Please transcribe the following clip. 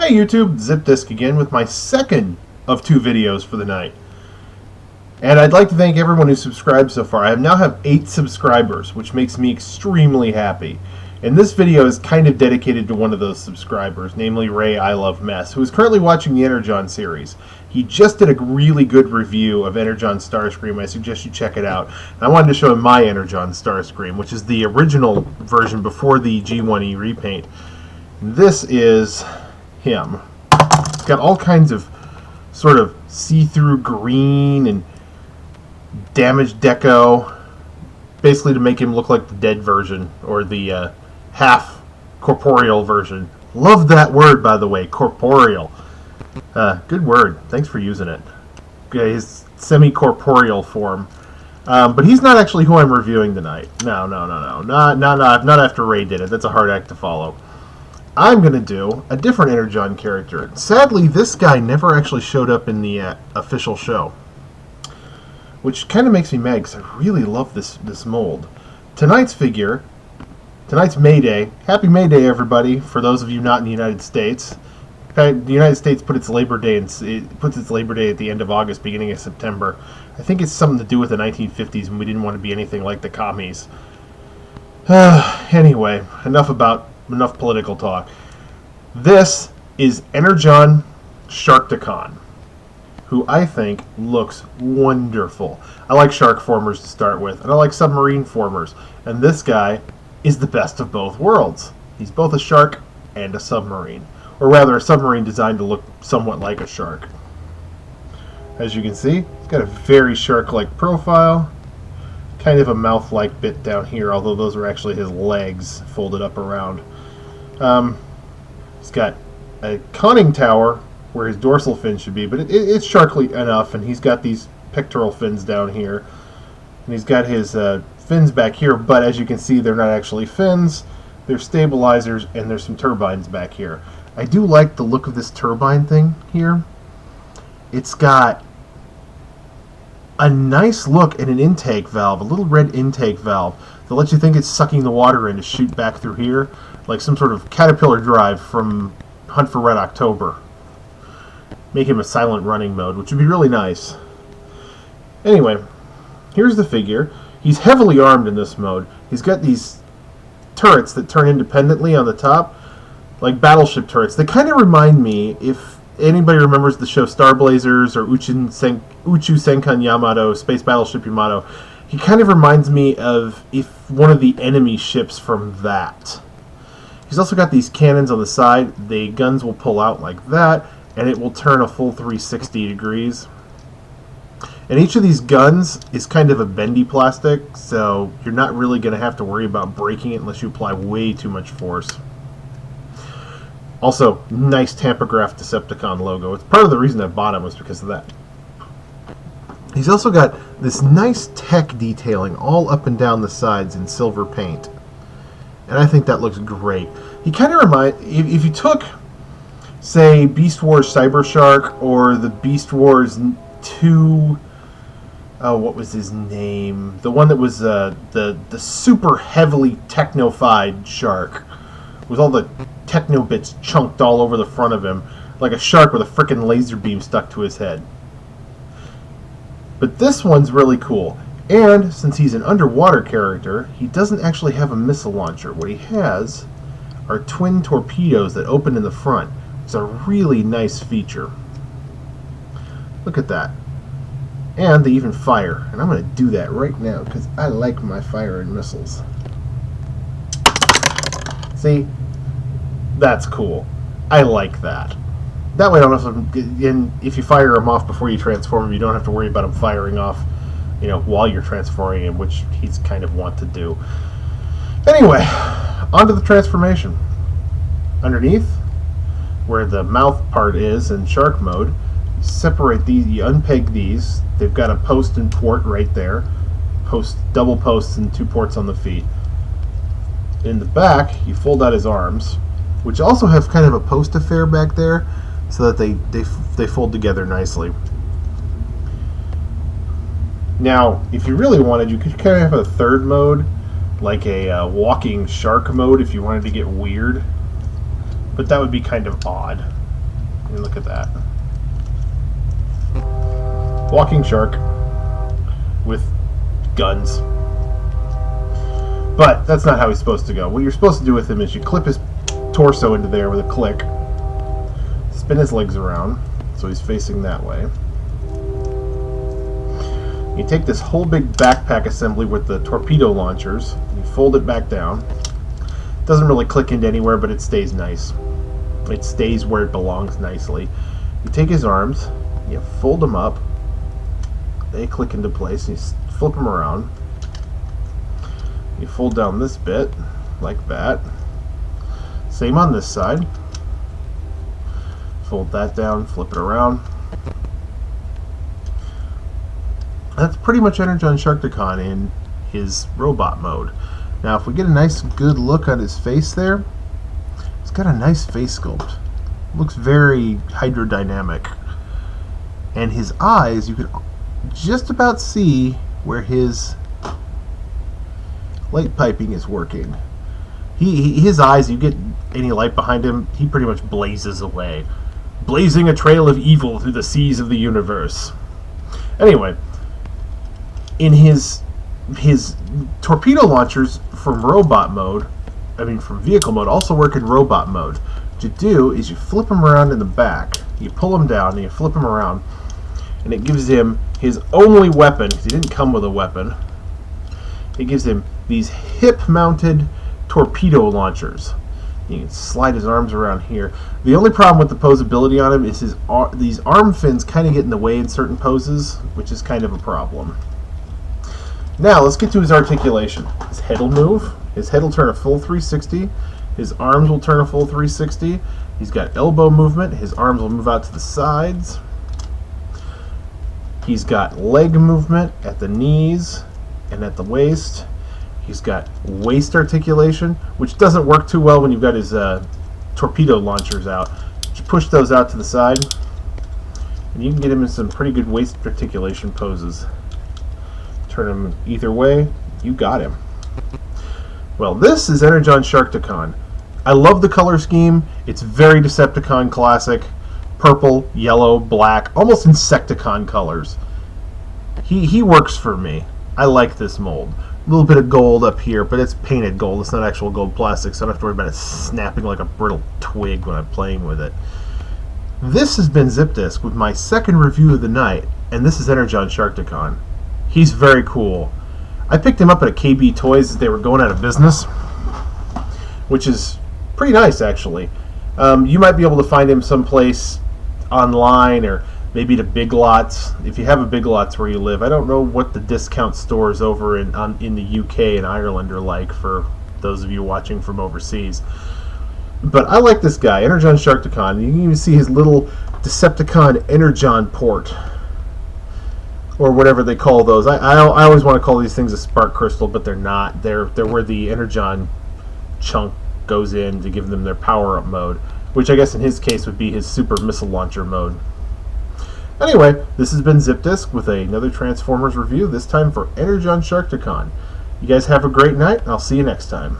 Hey YouTube, Zipdisk again with my second of two videos for the night. And I'd like to thank everyone who subscribed so far. I now have 8 subscribers, which makes me extremely happy. And this video is kind of dedicated to one of those subscribers, namely Ray ilovemess, who is currently watching the Energon series. He just did a really good review of Energon Starscream. I suggest you check it out. And I wanted to show him my Energon Starscream, which is the original version before the G1E repaint. This is him. It's got all kinds of sort of see-through green and damaged deco, basically to make him look like the dead version, or the half corporeal version. Love that word, by the way, corporeal. Good word. Thanks for using it. His semi-corporeal form. But he's not actually who I'm reviewing tonight. No. Not after Ray did it. That's a hard act to follow. I'm going to do a different Energon character. Sadly, this guy never actually showed up in the official show, which kind of makes me mad because I really love this mold. Tonight's figure, tonight's May Day. Happy May Day, everybody! For those of you not in the United States, the United States puts its Labor Day at the end of August, beginning of September. I think it's something to do with the 1950s, and we didn't want to be anything like the commies. Anyway, enough political talk. This is Energon Sharkticon, who I think looks wonderful. I like shark formers to start with, and I like submarine formers, and this guy is the best of both worlds. He's both a shark and a submarine, or rather a submarine designed to look somewhat like a shark. As you can see, he's got a very shark-like profile, kind of a mouth-like bit down here, although those are actually his legs folded up around. He's got a conning tower where his dorsal fin should be, but it's sharkly enough, and he's got these pectoral fins down here, and he's got his fins back here, but as you can see, they're not actually fins, they're stabilizers, and there's some turbines back here. I do like the look of this turbine thing here. It's got a nice look at an intake valve, a little red intake valve that lets you think it's sucking the water in to shoot back through here, like some sort of caterpillar drive from Hunt for Red October. Make him a silent running mode, which would be really nice. Anyway, here's the figure. He's heavily armed in this mode. He's got these turrets that turn independently on the top, like battleship turrets. They kind of remind me, if anybody remembers the show Star Blazers or Uchu Senkan Yamato, Space Battleship Yamato, he kind of reminds me of if one of the enemy ships from that. He's also got these cannons on the side. The guns will pull out like that, and it will turn a full 360 degrees. And each of these guns is kind of a bendy plastic, so you're not really going to have to worry about breaking it unless you apply way too much force. Also, nice tampograph Decepticon logo. It's part of the reason I bought him was because of that. He's also got this nice tech detailing all up and down the sides in silver paint. And I think that looks great. He kind of reminds... If you took, say, Beast Wars Cyber Shark or the Beast Wars 2... Oh, what was his name? The one that was the super heavily technofied shark, with all the techno bits chunked all over the front of him, like a shark with a frickin' laser beam stuck to his head. But this one's really cool. And since he's an underwater character, he doesn't actually have a missile launcher. What he has are twin torpedoes that open in the front. It's a really nice feature. Look at that. And they even fire. And I'm going to do that right now because I like my fire and missiles. See? That's cool. I like that. That way I don't have to, and if you fire them off before you transform them, you don't have to worry about them firing off, while you're transforming him, which he's kind of want to do. Anyway, onto the transformation. Underneath, where the mouth part is in shark mode, you separate these, you unpeg these. They've got a post and port right there. Double posts and 2 ports on the feet. In the back, you fold out his arms, which also have kind of a post affair back there, so that they fold together nicely. Now, if you really wanted, you could kind of have a third mode, like a walking shark mode if you wanted to get weird. But that would be kind of odd. I mean, look at that. Walking shark with guns. But that's not how he's supposed to go. What you're supposed to do with him is you clip his torso into there with a click, spin his legs around so he's facing that way. You take this whole big backpack assembly with the torpedo launchers, you fold it back down. Doesn't really click into anywhere, but it stays nice. It stays where it belongs nicely. You take his arms, you fold them up, they click into place, and you flip them around. You fold down this bit, like that. Same on this side. Fold that down, flip it around. That's pretty much Energon Sharkticon in his robot mode. Now if we get a nice good look at his face there, he's got a nice face sculpt. Looks very hydrodynamic. And his eyes, you can just about see where his light piping is working. His eyes, you get any light behind him, he pretty much blazes away. Blazing a trail of evil through the seas of the universe. Anyway, in his torpedo launchers from robot mode, from vehicle mode, also work in robot mode. What you do is you flip them around in the back, you pull them down, and you flip them around, and it gives him his only weapon, because he didn't come with a weapon. It gives him these hip-mounted torpedo launchers. You can slide his arms around here. The only problem with the posability on him is these arm fins kind of get in the way in certain poses, which is kind of a problem. Now, let's get to his articulation. His head will move. His head will turn a full 360. His arms will turn a full 360. He's got elbow movement. His arms will move out to the sides. He's got leg movement at the knees and at the waist. He's got waist articulation, which doesn't work too well when you've got his torpedo launchers out. Just push those out to the side, and you can get him in some pretty good waist articulation poses. Turn him either way, you got him. Well, this is Energon Sharkticon. I love the color scheme. It's very Decepticon classic. Purple, yellow, black, almost Insecticon colors. He works for me. I like this mold. A little bit of gold up here, but it's painted gold. It's not actual gold plastic, so I don't have to worry about it snapping like a brittle twig when I'm playing with it. This has been Zipdisk with my second review of the night, and this is Energon Sharkticon. He's very cool. I picked him up at a KB Toys as they were going out of business, which is pretty nice, actually. You might be able to find him someplace online, or maybe to Big Lots. If you have a Big Lots where you live, I don't know what the discount stores over in the UK and Ireland are like for those of you watching from overseas. But I like this guy, Energon Sharkticon. You can even see his little Decepticon Energon port, or whatever they call those. I always want to call these things a spark crystal, but they're not. They're where the Energon chunk goes in to give them their power-up mode, which I guess in his case would be his super missile launcher mode. Anyway, this has been Zipdisk with another Transformers review, this time for Energon Sharkticon. You guys have a great night, and I'll see you next time.